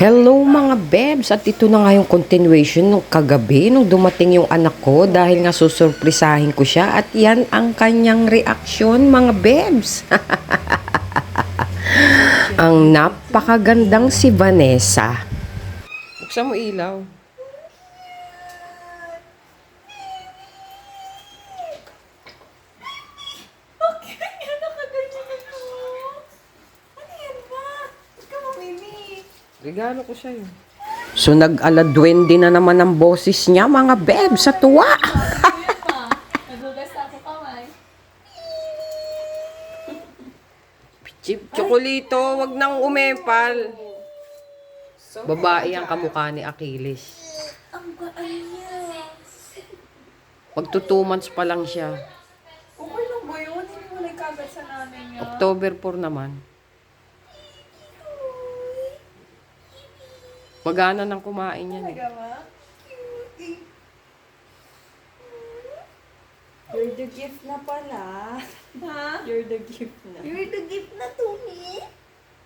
Hello mga bebs! At ito na nga yung continuation ng kagabi nung dumating yung anak ko dahil nga susurprisahin ko siya at yan ang kanyang reaksyon mga bebs. Ang napakagandang si Vanessa. Buksan mo ilaw. Regalo ko sa'yo. So nag-aladwende na naman ang boses niya mga beb sa tuwa. Nagugas ako kamay. Chip chocolito, wag nang umepal. Babae ang kamukha ni Achilles. Ang gaan niya. Magto 2 months pa lang siya. Okay lang ba yun? Hindi mo nagkagat sa nanay niya. October 4 naman. Magana nang kumain yan eh. Nagawa? Cutie. You're the gift na pala. Ha? You're the gift na. You're the gift na to me?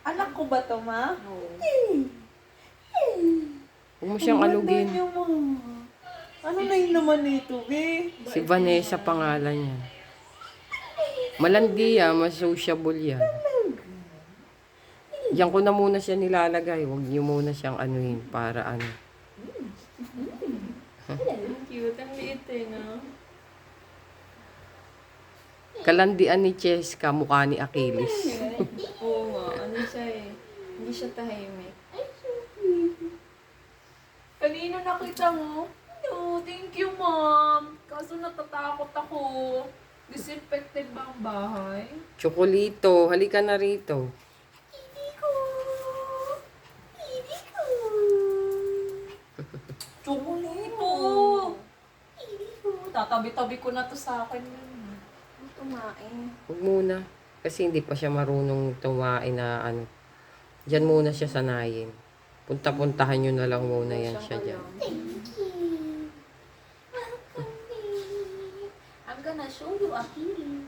Anak ko ba to, ma? Oo. Huwag mo siyang alugin. Niya, ma. Ano na yun naman ito, be? Si Vanessa pangalan niya. Malandi mas sociable yan. Diyan ko na muna siya nilalagay. Huwag niyo muna siyang anuhin para ano. Cute. Ang liit eh, no? Kalandian ni Cheska, mukha ni Achilles. Oo nga. Ano siya eh. Hindi siya tahimik. Kanina nakita mo? No, thank you, mom. Kaso natatakot ako. Disinfected ba ang bahay? Chocolito, halika na rito. Chocolate! Tatabi-tabi ko na to sa akin. Tumain. Huwag muna. Kasi hindi pa siya marunong tumain na ano. Diyan muna siya sanayin. Punta-puntahan nyo na lang muna yan siya dyan. Thank you. Welcome, babe. I'm gonna show you a healing.